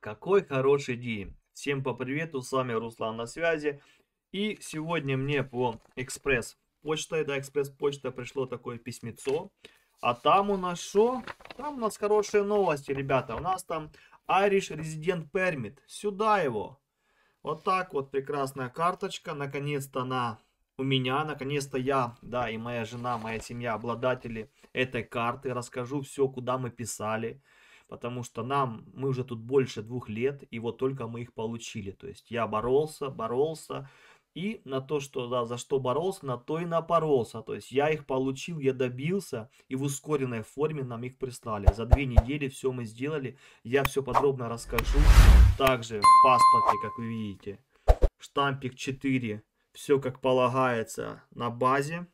Какой хороший день! Всем по привету, с вами Руслан на связи. И сегодня мне по экспресс-почтой, да, экспресс-почта пришло такое письмецо. А там у нас что? Там у нас хорошие новости, ребята. У нас там Irish Resident Permit. Сюда его. Вот так вот прекрасная карточка. Наконец-то у меня, наконец-то я, да, и моя жена, моя семья, обладатели этой карты. Расскажу все, куда мы писали. Потому что мы уже тут больше 2 лет, и вот только мы их получили. То есть я боролся, и на то, что, да, за что боролся, на то и напоролся. То есть я их получил, я добился, и в ускоренной форме нам их прислали. За 2 недели все мы сделали, я все подробно расскажу. Также в паспорте, как вы видите, штампик 4, все как полагается на базе.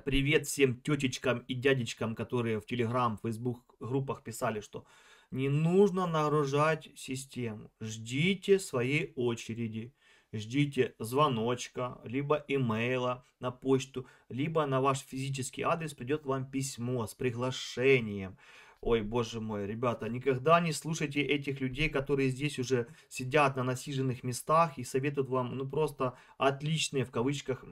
Привет всем тетечкам и дядечкам, которые в Telegram, Facebook группах писали, что не нужно нагружать систему. Ждите своей очереди. Ждите звоночка, либо имейла на почту, либо на ваш физический адрес придет вам письмо с приглашением. Ой, боже мой, ребята, никогда не слушайте этих людей, которые здесь уже сидят на насиженных местах и советуют вам, ну, просто отличные, в кавычках,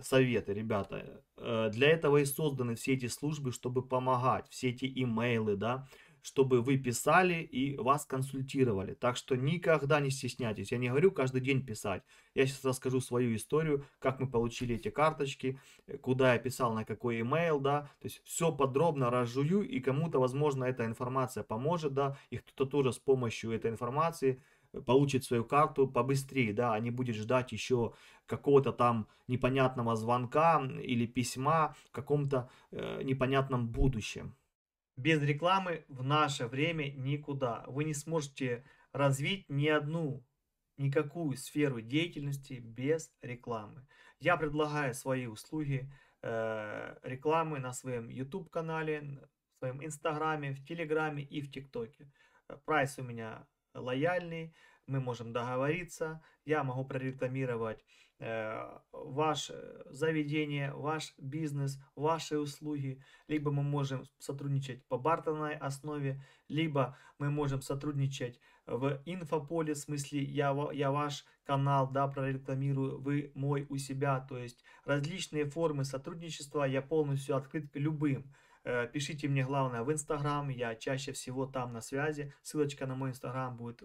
советы, ребята. Для этого и созданы все эти службы, чтобы помогать, все эти имейлы, да, чтобы вы писали и вас консультировали. Так что никогда не стесняйтесь. Я не говорю каждый день писать. Я сейчас расскажу свою историю, как мы получили эти карточки, куда я писал, на какой имейл, да. То есть все подробно разжую, и кому-то, возможно, эта информация поможет, да, и кто-то тоже с помощью этой информации получит свою карту побыстрее, да, а не будет ждать еще какого-то там непонятного звонка или письма в каком-то непонятном будущем. Без рекламы в наше время никуда. Вы не сможете развить никакую сферу деятельности без рекламы. Я предлагаю свои услуги рекламы на своем YouTube канале, в своем Инстаграме, в Телеграме и в ТикТоке. Прайс у меня лояльный, мы можем договориться, я могу прорекламировать ваше заведение, ваш бизнес, ваши услуги, либо мы можем сотрудничать по бартерной основе, либо мы можем сотрудничать в инфополе, в смысле я ваш канал, да, прорекламирую, вы мой у себя, то есть различные формы сотрудничества, я полностью открыт к любым. Пишите мне, главное, в Инстаграм, я чаще всего там на связи, ссылочка на мой Инстаграм будет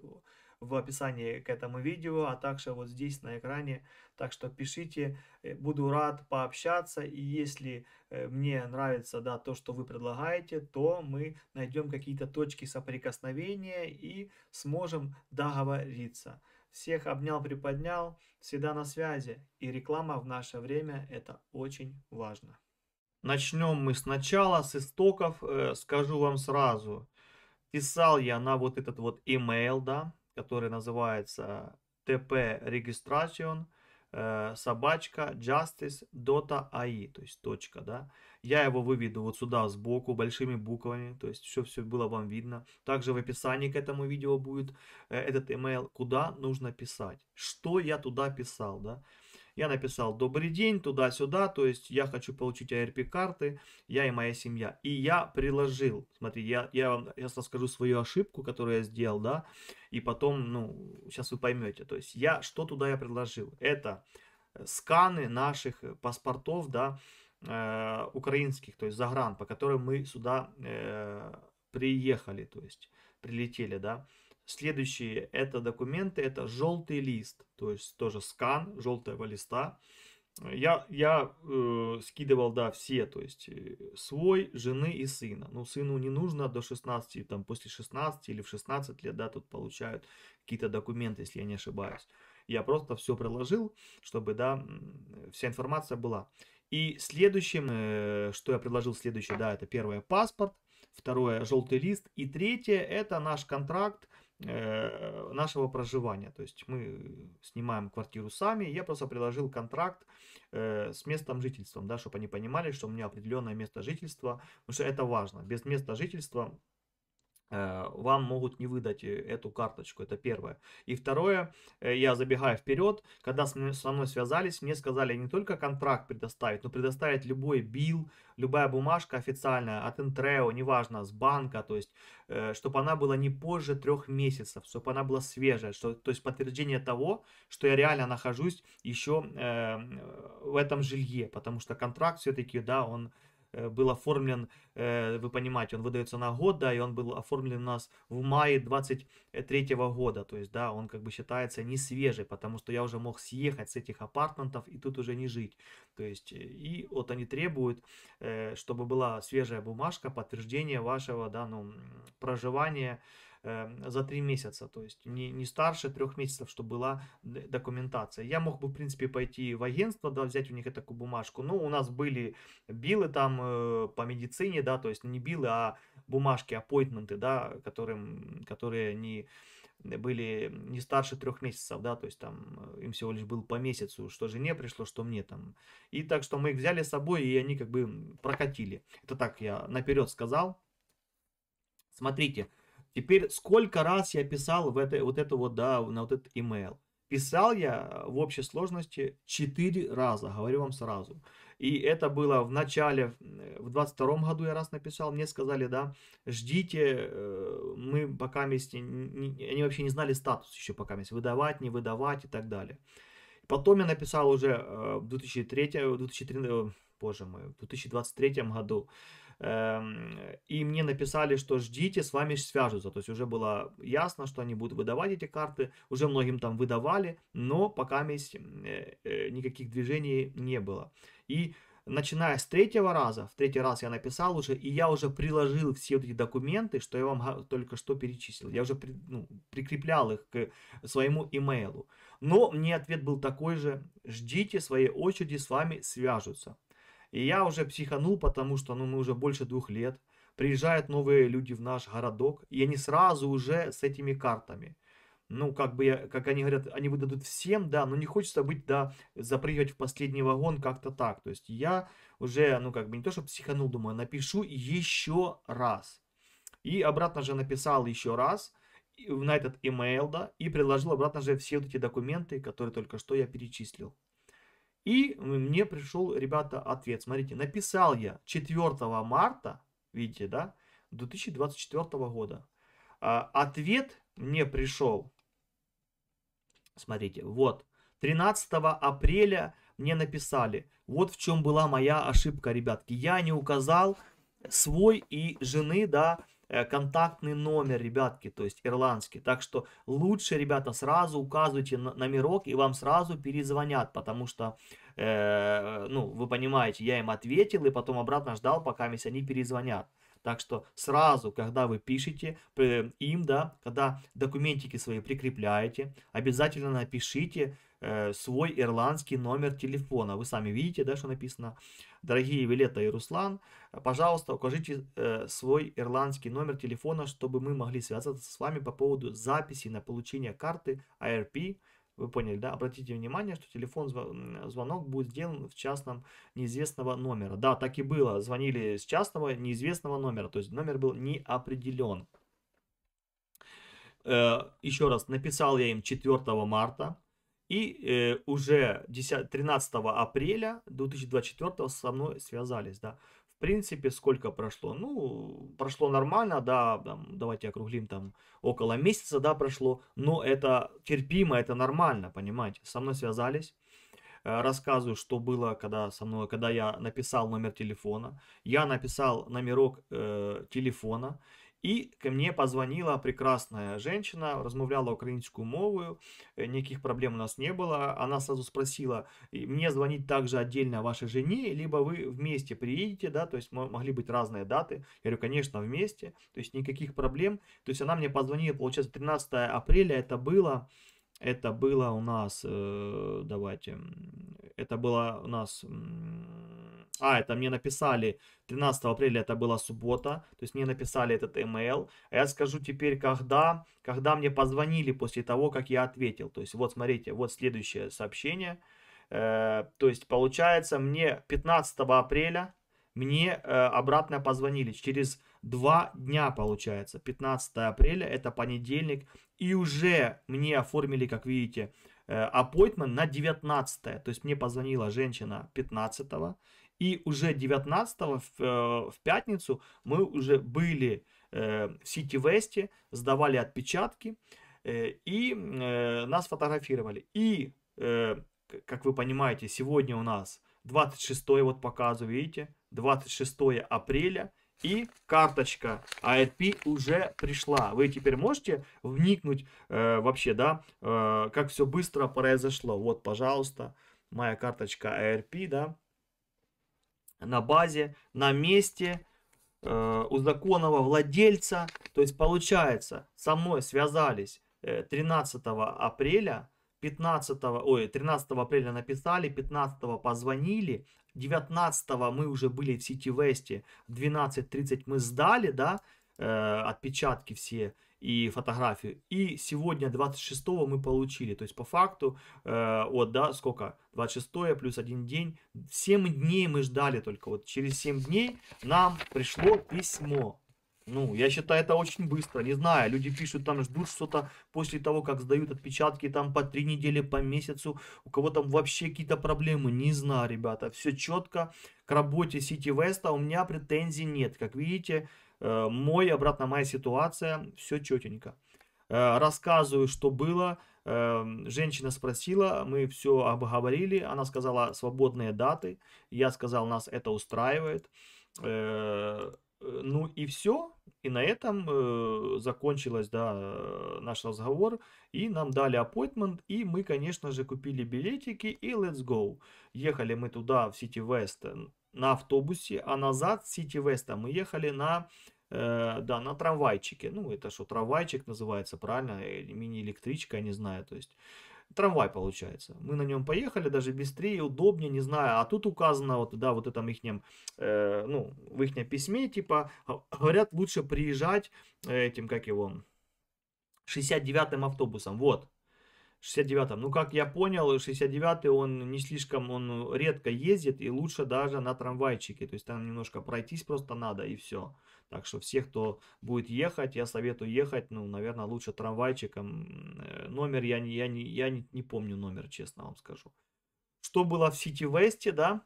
в описании к этому видео, а также вот здесь на экране. Так что пишите, буду рад пообщаться, и если мне нравится, да, то, что вы предлагаете, то мы найдем какие-то точки соприкосновения и сможем договориться. Всех обнял, приподнял, всегда на связи, и реклама в наше время это очень важно. Начнем мы сначала с истоков, скажу вам сразу. Писал я на вот этот вот email, да, который называется tp-registration собачка justice.ai, то есть точка, да. Я его выведу вот сюда сбоку большими буквами, то есть все было вам видно. Также в описании к этому видео будет этот email, куда нужно писать, что я туда писал, да. Я написал добрый день, туда-сюда, то есть я хочу получить ARP-карты, я и моя семья. И я приложил, смотри, я вам сейчас расскажу свою ошибку, которую я сделал, да, и потом, ну, сейчас вы поймете. То есть что туда я предложил? Это сканы наших паспортов, да, украинских, то есть загран, по которым мы сюда приехали, то есть прилетели, да. Следующие это документы, это желтый лист, то есть тоже скан желтого листа. Я скидывал, да, все, то есть свой, жены и сына. Ну, сыну не нужно до 16, там, после 16 или в 16 лет, да, тут получают какие-то документы, если я не ошибаюсь. Я просто все приложил, чтобы, да, вся информация была. И следующим, что я предложил следующее, да, это первое паспорт, второе желтый лист, и третье это наш контракт нашего проживания. То есть мы снимаем квартиру сами, я просто приложил контракт с местом жительства, да, чтобы они понимали, что у меня определенное место жительства, потому что это важно. Без места жительства вам могут не выдать эту карточку, это первое. И второе, я забегаю вперед, когда со мной связались, мне сказали не только контракт предоставить, но предоставить любой билл, любая бумажка официальная от Интрео, неважно, с банка, то есть, чтобы она была не позже 3 месяцев, чтобы она была свежая, что, то есть подтверждение того, что я реально нахожусь еще в этом жилье, потому что контракт все-таки, да, он был оформлен, вы понимаете, он выдается на год, да, и он был оформлен у нас в мае 23 года, то есть, да, он как бы считается не свежий, потому что я уже мог съехать с этих апартментов и тут уже не жить, то есть, и вот они требуют, чтобы была свежая бумажка, подтверждение вашего, да, ну, проживания за 3 месяца, то есть не старше 3 месяцев, чтобы была документация. Я мог бы, в принципе, пойти в агентство, да, взять у них такую бумажку, но у нас были биллы там по медицине, да, то есть не биллы, а бумажки, аппойтменты, да, которые не были не старше 3 месяцев, да, то есть там им всего лишь был по месяцу, что жене пришло, что мне там. И так что мы их взяли с собой, и они как бы прокатили. Это так я наперед сказал. Смотрите, теперь сколько раз я писал вот это вот, да, на вот этот email. Писал я в общей сложности 4 раза, говорю вам сразу. И это было в начале, в 22 году я раз написал, мне сказали, да, ждите, мы пока вместе, они вообще не знали статус еще пока вместе, выдавать, не выдавать и так далее. Потом я написал уже в 2003, боже мой, в 2023 году. И мне написали, что ждите, с вами свяжутся. То есть уже было ясно, что они будут выдавать эти карты. Уже многим там выдавали, но пока никаких движений не было. И начиная с третьего раза, в третий раз я написал уже, и я уже приложил все вот эти документы, что я вам только что перечислил. Я уже прикреплял их к своему имейлу. Но мне ответ был такой же: ждите своей очереди, с вами свяжутся. И я уже психанул, потому что ну, мы уже больше 2 лет. Приезжают новые люди в наш городок, и они сразу уже с этими картами. Ну, как бы, как они говорят, они выдадут всем, да, но не хочется быть, да, запрыгивать в последний вагон как-то так. То есть я уже, ну, как бы не то, что психанул, думаю, напишу еще раз. И обратно же написал еще раз на этот email, да, и приложил обратно же все вот эти документы, которые только что я перечислил. И мне пришел, ребята, ответ. Смотрите, написал я 4 марта, видите, да, 2024 года. Ответ мне пришел, смотрите, вот, 13 апреля мне написали. Вот в чем была моя ошибка, ребятки. Я не указал свой и жены, да, контактный номер, ребятки, то есть ирландский. Так что лучше, ребята, сразу указывайте номерок, и вам сразу перезвонят, потому что, ну, вы понимаете, я им ответил, и потом обратно ждал, пока они перезвонят. Так что сразу, когда вы пишете им, да, когда документики свои прикрепляете, обязательно напишите свой ирландский номер телефона. Вы сами видите, да, что написано. Дорогие Виолетта и Руслан, пожалуйста, укажите свой ирландский номер телефона, чтобы мы могли связаться с вами по поводу записи на получение карты ARP. Вы поняли, да? Обратите внимание, что звонок будет сделан в частном неизвестного номера. Да, так и было. Звонили с частного неизвестного номера. То есть номер был не определен. Еще раз, написал я им 4 марта. И уже 13 апреля 2024 со мной связались, да. В принципе, сколько прошло? Ну, прошло нормально, да, там, давайте округлим, там, около месяца, да, прошло. Но это терпимо, это нормально, понимаете. Со мной связались. Рассказываю, что было, когда я написал номер телефона. Я написал номерок телефона. І ко мне позвонила прекрасная женщина, розмовляла українською мовою, никаких проблем у нас не было. Она сразу спросила, мне звонить также отдельно вашей жене, либо вы вместе приедете, да, то есть могли быть разные даты. Я говорю, конечно, вместе, то есть никаких проблем. То есть она мне позвонила, получается, 13 апреля это было у нас, давайте, это было у нас, это мне написали 13 апреля, это была суббота, то есть мне написали этот email. А я скажу теперь, когда мне позвонили после того, как я ответил. То есть вот смотрите, вот следующее сообщение. То есть получается, мне 15 апреля мне обратно позвонили. Через 2 дня, получается, 15 апреля, это понедельник. И уже мне оформили, как видите, appointment на 19. То есть мне позвонила женщина 15. И уже 19 в пятницу мы уже были в Сити Весте, сдавали отпечатки и нас фотографировали. И, как вы понимаете, сегодня у нас 26, вот показываю, видите, 26 апреля. И карточка ARP уже пришла. Вы теперь можете вникнуть вообще, да, как все быстро произошло. Вот, пожалуйста, моя карточка ARP, да, на базе, на месте, у законного владельца. То есть, получается, со мной связались 13 апреля, 13 апреля написали, 15 позвонили, 19 мы уже были в Сити Весте, в 12:30 мы сдали, да, отпечатки все и фотографию. И сегодня 26 мы получили. То есть по факту, вот, да, сколько? 26 плюс 1 день. 7 дней мы ждали только. Вот через 7 дней нам пришло письмо. Ну, я считаю, это очень быстро. Не знаю, люди пишут, там ждут что-то после того, как сдают отпечатки, там по 3 недели, по месяцу. У кого там вообще какие-то проблемы, не знаю, ребята. Все четко к работе Сити Веста, у меня претензий нет. Как видите, обратно моя ситуация, все четенько. Рассказываю, что было. Женщина спросила, мы все обговорили. Она сказала свободные даты. Я сказал, нас это устраивает. Ну и все. И на этом закончилось, да, наш разговор. И нам дали appointment. И мы, конечно же, купили билетики и let's go. Ехали мы туда, в Сити Вест, на автобусе. А назад с Сити Веста мы ехали на, да, на трамвайчике. Ну, это что, трамвайчик называется, правильно? Мини-электричка, я не знаю. То есть трамвай получается. Мы на нем поехали, даже быстрее, удобнее, не знаю. А тут указано, вот, да, вот этом ихнем, ну, в ихнем письме, типа, говорят, лучше приезжать этим, как его, 69-м автобусом. Вот. 69-м. Ну, как я понял, 69-й он не слишком, он редко ездит, и лучше даже на трамвайчике. То есть там немножко пройтись просто надо, и все. Так что всех, кто будет ехать, я советую ехать, ну, наверное, лучше трамвайчиком. Номер я не помню номер, честно вам скажу. Что было в Сити Весте, да?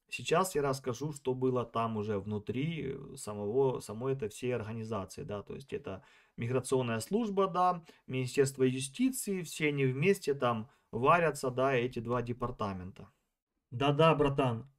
Сейчас я расскажу, что было там уже внутри самой этой всей организации, да, то есть это миграционная служба, да, Министерство юстиции, все они вместе там варятся, да, эти два департамента. Да-да, братан,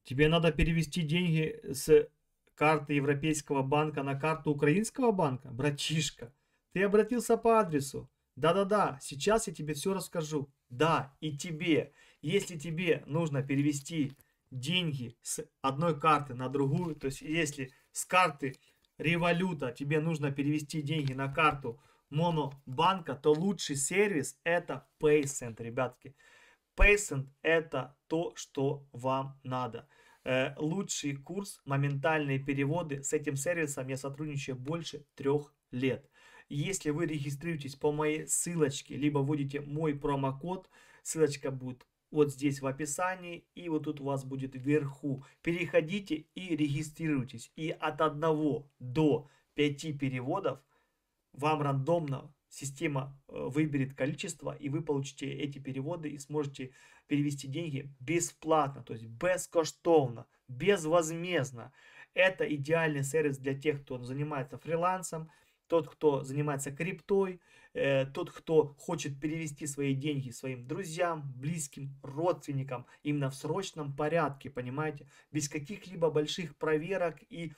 тебе надо перевести деньги с карты Европейского банка на карту Украинского банка? Братишка, ты обратился по адресу. Да-да-да, сейчас я тебе все расскажу. Да, и тебе, если тебе нужно перевести деньги с одной карты на другую, то есть если с карты Революта тебе нужно перевести деньги на карту Монобанка, то лучший сервис это Paysend, ребятки. Paysend это то, что вам надо. Лучший курс, моментальные переводы. С этим сервисом я сотрудничаю больше 3 лет. Если вы регистрируетесь по моей ссылочке, либо вводите мой промокод, ссылочка будет вот здесь в описании, и вот тут у вас будет вверху. Переходите и регистрируйтесь. И от 1 до 5 переводов вам рандомно система выберет количество, и вы получите эти переводы и сможете перевести деньги бесплатно, то есть бескоштовно, безвозмездно. Это идеальный сервис для тех, кто занимается фрилансом, тот, кто занимается криптой, тот, кто хочет перевести свои деньги своим друзьям, близким, родственникам, именно в срочном порядке, понимаете, без каких-либо больших проверок и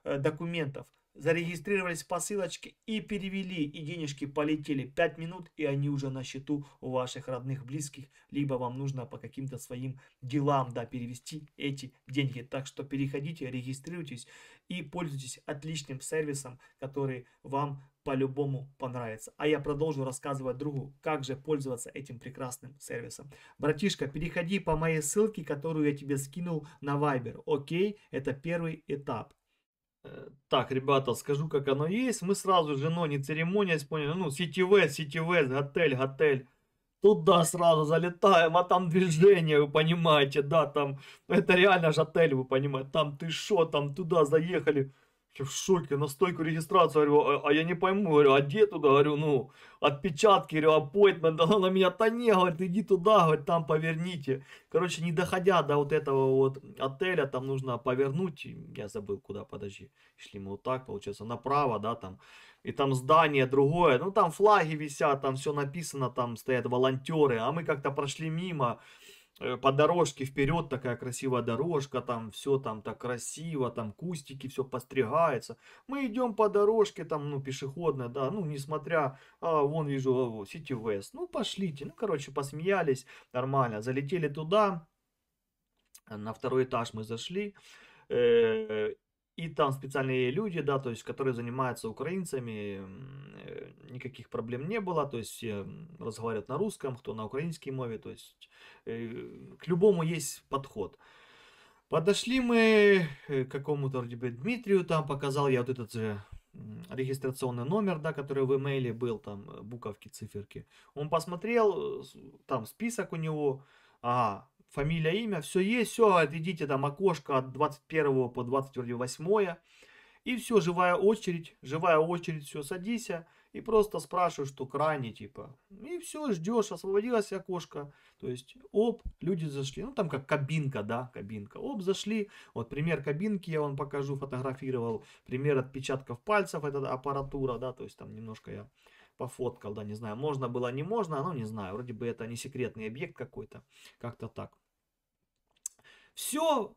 документов. Зарегистрировались по ссылочке и перевели, и денежки полетели. 5 минут, и они уже на счету у ваших родных, близких, либо вам нужно по каким-то своим делам, да, перевести эти деньги. Так что переходите, регистрируйтесь и пользуйтесь отличным сервисом, который вам по-любому понравится. А я продолжу рассказывать другу, как же пользоваться этим прекрасным сервисом. Братишка, переходи по моей ссылке, которую я тебе скинул на Viber. Окей, это первый этап. Так, ребята, скажу, как оно есть. Мы сразу с женой, не церемонясь, поняли, ну, Сити Вест, готель. Туда сразу залетаем, а там движение, вы понимаете, да, там, это реально же отель, вы понимаете, там ты шо, там туда заехали. Я в шоке, на стойку регистрации, говорю, а я не пойму, говорю, а где туда, говорю, ну, отпечатки, говорю, аппойтмент, она на меня, да не, говорит, иди туда, говорит, там поверните. Короче, не доходя до вот этого вот отеля, там нужно повернуть, я забыл куда, подожди, шли мы вот так, получается, направо, да, там, и там здание другое, ну, там флаги висят, там все написано, там стоят волонтеры, а мы как-то прошли мимо, по дорожке вперед, такая красивая дорожка, там все там так красиво, там кустики, все постригается. Мы идем по дорожке, там, ну, пешеходная, да, ну, несмотря, вон вижу, City West, ну, пошлите, ну, короче, посмеялись, нормально, залетели туда, на второй этаж мы зашли, э, и там специальные люди, да, то есть, которые занимаются украинцами, никаких проблем не было, то есть все разговаривают на русском, кто на украинской мове, то есть к любому есть подход. Подошли мы к какому-то вроде бы Дмитрию, там показал я вот этот же регистрационный номер, да, который в имейле был, там буковки, циферки. Он посмотрел, там список у него, ага, фамилия, имя, все есть, все, идите там окошко от 21 по 28. И все, живая очередь, все, садись и просто спрашиваешь, что крайне, типа. И все, ждешь, освободилось окошко. То есть, оп, люди зашли. Ну, там как кабинка, да, кабинка. Оп, зашли. Вот пример кабинки я вам покажу, фотографировал. Пример отпечатков пальцев, это аппаратура, да, то есть там немножко я пофоткал, да, не знаю, можно было, не можно, ну, не знаю, вроде бы это не секретный объект какой-то, как-то так. Все,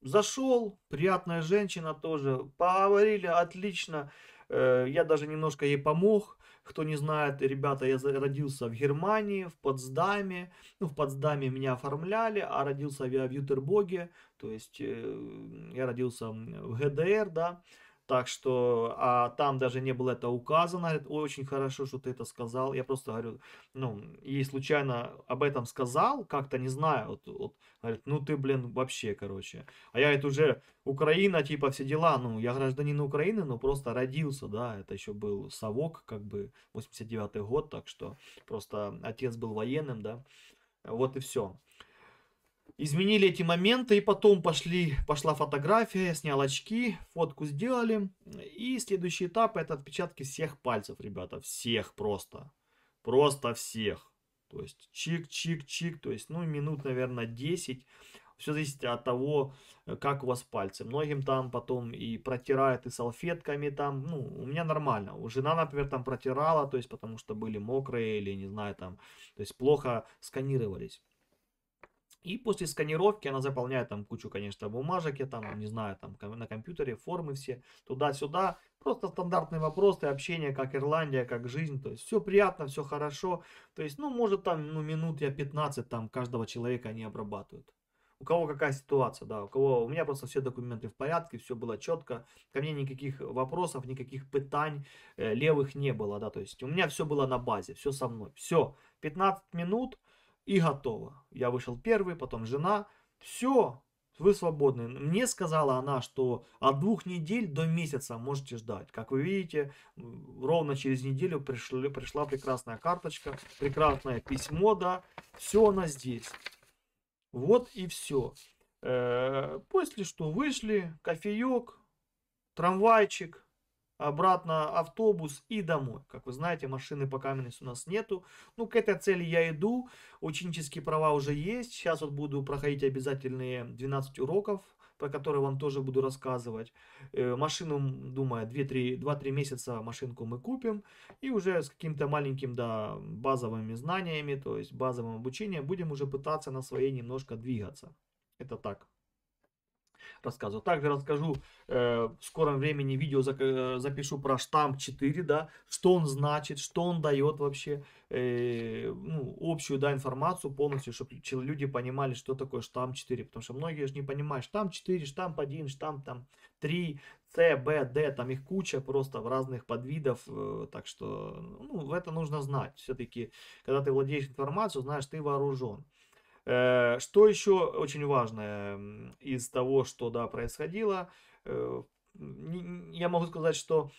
зашел, приятная женщина тоже, поговорили, отлично. Я даже немножко ей помог. Кто не знает, ребята, я родился в Германии, в Потсдаме. Ну, в Потсдаме меня оформляли, а родился я в Ютербоге. То есть я родился в ГДР, да. Так что, а там даже не было это указано. Говорит, очень хорошо, что ты это сказал. Я просто говорю, ну, ей случайно об этом сказал, как-то не знаю. Вот, говорит, ну ты, блин, вообще, короче. А я это уже Украина, типа все дела. Ну, я гражданин Украины, но просто родился, да. Это еще был совок, как бы, 89-й год, так что просто отец был военным, да. Вот и все. Изменили эти моменты, и потом пошла фотография, я снял очки, фотку сделали. И следующий этап это отпечатки всех пальцев, ребята, всех просто. Просто всех. То есть чик-чик-чик, то есть, ну, минут, наверное, 10. Все зависит от того, как у вас пальцы. Многим там потом и протирают, и салфетками там, ну, у меня нормально. У жена, например, там протирала, то есть, потому что были мокрые или, не знаю, там, то есть, плохо сканировались. И после сканировки она заполняет там кучу, конечно, бумажек, я там, не знаю, там на компьютере, формы все, туда-сюда. Просто стандартные вопросы, общение, как Ирландия, как жизнь. То есть все приятно, все хорошо. То есть, ну, может там, ну, минут я 15 там каждого человека они обрабатывают. У кого какая ситуация, да, у меня просто все документы в порядке, все было четко, ко мне никаких вопросов, никаких пытаний левых не было, да, то есть у меня все было на базе, все со мной, все, 15 минут, и готово. Я вышел первый, потом жена. Все, вы свободны. Мне сказала она, что от 2 недель до месяца можете ждать. Как вы видите, ровно через неделю пришла прекрасная карточка, прекрасное письмо, да. Все она здесь. Вот и все. После что вышли, кофеек, трамвайчик, обратно автобус и домой. Как вы знаете, машины по Каменности у нас нету. Ну, к этой цели я иду. Ученические права уже есть. Сейчас вот буду проходить обязательные 12 уроков, про которые вам тоже буду рассказывать. Машину, думаю, 2-3 месяца машинку мы купим. И уже с каким-то маленьким, да, базовыми знаниями, то есть базовым обучением, будем уже пытаться на своей немножко двигаться. Это так рассказываю. Также расскажу в скором времени видео запишу про штамп 4, да, что он значит, что он дает вообще, ну, общую, да, информацию полностью, чтобы люди понимали, что такое штамп 4, потому что многие же не понимают, штамп 4, штамп 1, штамп там 3, С, Б, Д, там их куча просто в разных подвидов, так что, ну, это нужно знать. Все-таки, когда ты владеешь информацией, знаешь, ты вооружен. Что еще очень важное из того, что, да, происходило, я могу сказать, что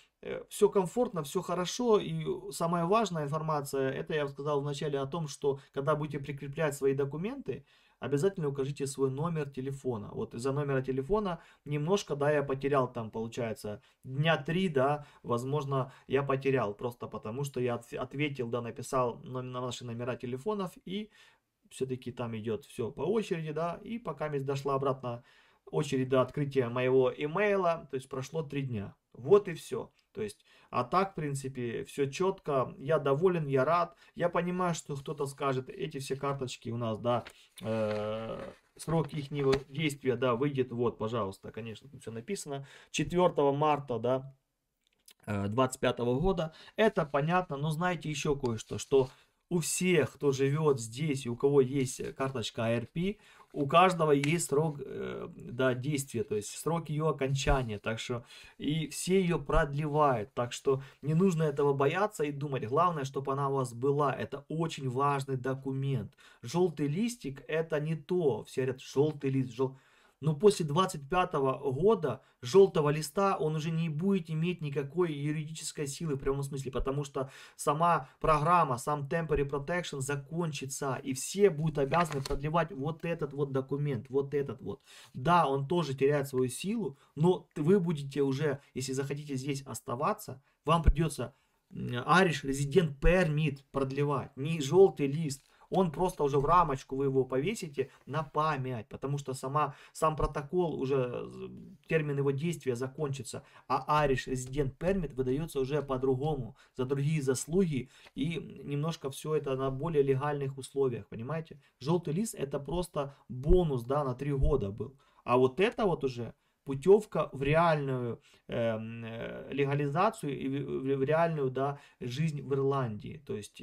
все комфортно, все хорошо, и самая важная информация, это я сказал вначале о том, что когда будете прикреплять свои документы, обязательно укажите свой номер телефона. Вот из-за номера телефона немножко, да, я потерял там, получается, дня 3, да, возможно, я потерял, просто потому что я ответил, да, написал на наши номера телефонов, и все-таки там идет все по очереди, да, и пока дошла обратно очередь до открытия моего имейла, то есть прошло 3 дня. Вот и все. То есть, а так, в принципе, все четко, я доволен, я рад. Я понимаю, что кто-то скажет, эти все карточки у нас, да, срок их действия, да, выйдет, вот, пожалуйста, конечно, тут все написано, 4 марта, да, 25 года. Это понятно, но знаете еще кое-что, что у всех, кто живет здесь, и у кого есть карточка ARP, у каждого есть срок да, действия, то есть срок ее окончания, так что и все ее продлевают, так что не нужно этого бояться и думать, главное, чтобы она у вас была, это очень важный документ. Желтый листик это не то, все говорят, желтый лист, но после 25 года желтого листа он уже не будет иметь никакой юридической силы в прямом смысле, потому что сама программа, сам Temporary Protection закончится, и все будут обязаны продлевать вот этот вот документ, вот этот вот. Да, он тоже теряет свою силу, но вы будете уже, если захотите здесь оставаться, вам придется Irish Resident Permit продлевать, не желтый лист. Он просто уже в рамочку вы его повесите на память, потому что сам протокол уже, термин его действия закончится, а Irish Resident Permit выдается уже по-другому, за другие заслуги, и немножко все это на более легальных условиях, понимаете? Желтый лист это просто бонус, да, на 3 года был, а вот это вот уже путевка в реальную легализацию и в реальную, да, жизнь в Ирландии. То есть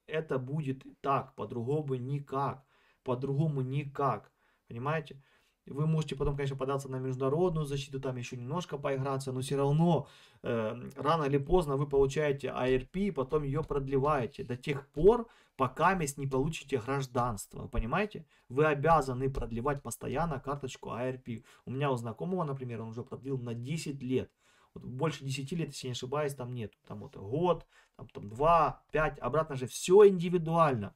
это будет так, по-другому никак. По-другому никак. Понимаете? Вы можете потом, конечно, податься на международную защиту, там еще немножко поиграться, но все равно рано или поздно вы получаете ARP, потом ее продлеваете до тех пор, пока не получите гражданство. Вы понимаете? Вы обязаны продлевать постоянно карточку ARP. У меня у знакомого, например, он уже продлил на 10 лет. Вот больше 10 лет, если не ошибаюсь, там нет. Там вот год, там 2, 5, обратно же все индивидуально.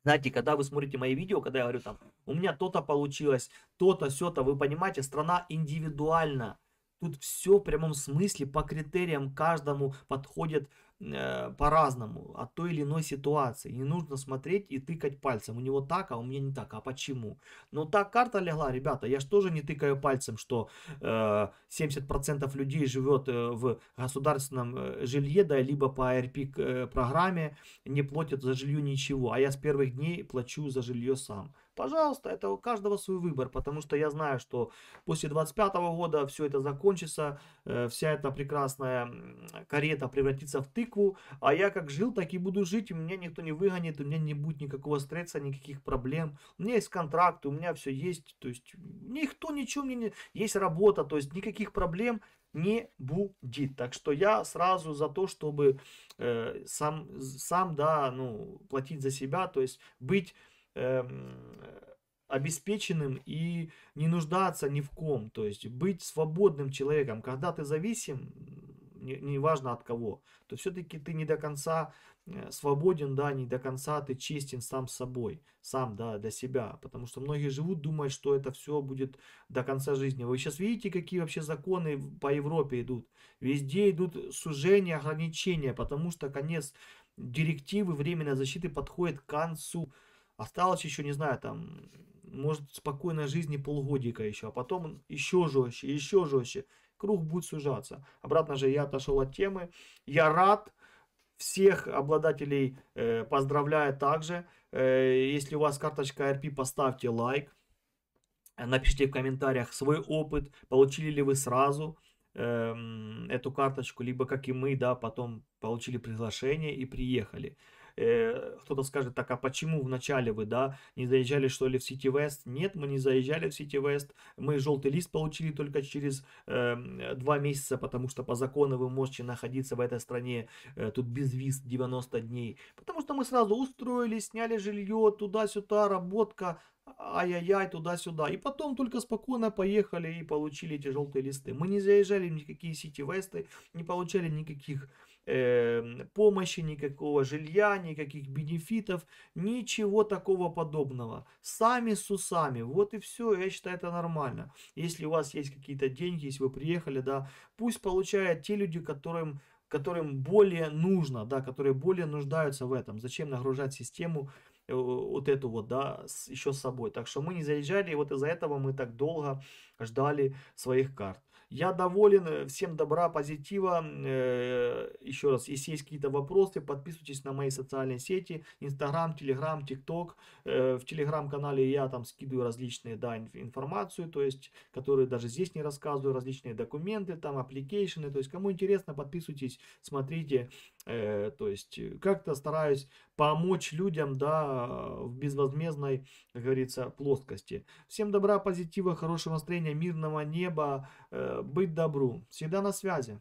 Знаете, когда вы смотрите мои видео, когда я говорю там, у меня то-то получилось, то-то, сё-то, вы понимаете, страна индивидуальна. Тут все в прямом смысле по критериям каждому подходит по-разному от той или иной ситуации. Не нужно смотреть и тыкать пальцем. У него так, а у меня не так. А почему? Но так карта легла, ребята. Я же тоже не тыкаю пальцем, что 70% людей живет в государственном жилье, да, либо по ARP программе не платят за жилье ничего. А я с первых дней плачу за жилье сам. Пожалуйста, это у каждого свой выбор, потому что я знаю, что после 25 года все это закончится, вся эта прекрасная карета превратится в тыкву, а я как жил, так и буду жить, меня никто не выгонит, у меня не будет никакого стресса, никаких проблем, у меня есть контракт, у меня все есть, то есть никто ничего мне не... Есть работа, то есть никаких проблем не будет. Так что я сразу за то, чтобы сам, да, ну, платить за себя, то есть быть обеспеченным и не нуждаться ни в ком, то есть быть свободным человеком. Когда ты зависим, неважно от кого, то все-таки ты не до конца свободен, да, не до конца ты честен сам с собой, сам, да, для себя, потому что многие живут, думают, что это все будет до конца жизни. Вы сейчас видите, какие вообще законы по Европе идут, везде идут сужения, ограничения, потому что конец директивы временной защиты подходит к концу. Осталось еще, не знаю, там, может, спокойной жизни полгодика еще, а потом еще жестче, еще жестче. Круг будет сужаться. Обратно же я отошел от темы. Я рад. Всех обладателей поздравляю также. Если у вас карточка ARP, поставьте лайк. Напишите в комментариях свой опыт. Получили ли вы сразу эту карточку, либо как и мы, да, потом получили приглашение и приехали. Кто-то скажет, так, а почему вначале вы, да, не заезжали, что ли, в City West? Нет, мы не заезжали в City West. Мы желтый лист получили только через 2 месяца, потому что по закону вы можете находиться в этой стране тут без виз 90 дней. Потому что мы сразу устроились, сняли жилье, туда-сюда, работка. ай-яй-яй, туда-сюда. И потом только спокойно поехали и получили эти желтые листы. Мы не заезжали в никакие сити-весты, не получали никаких помощи, никакого жилья, никаких бенефитов, ничего такого подобного. Сами с усами, вот и все, я считаю, это нормально. Если у вас есть какие-то деньги, если вы приехали, да, пусть получают те люди, которым более нужно, да, которые более нуждаются в этом. Зачем нагружать систему вот эту вот, да, еще с собой. Так что мы не заезжали, и вот из-за этого мы так долго ждали своих карт. Я доволен, всем добра, позитива. Еще раз, если есть какие-то вопросы, подписывайтесь на мои социальные сети, Инстаграм, Телеграм, ТикТок. В Телеграм-канале я там скидываю различные, да, информацию, то есть, которые даже здесь не рассказываю, различные документы, там, аппликейшены, то есть, кому интересно, подписывайтесь, смотрите, то есть, как-то стараюсь помочь людям, да, в безвозмездной, как говорится, плоскости. Всем добра, позитива, хорошего настроения, мирного неба, быть добру. Всегда на связи.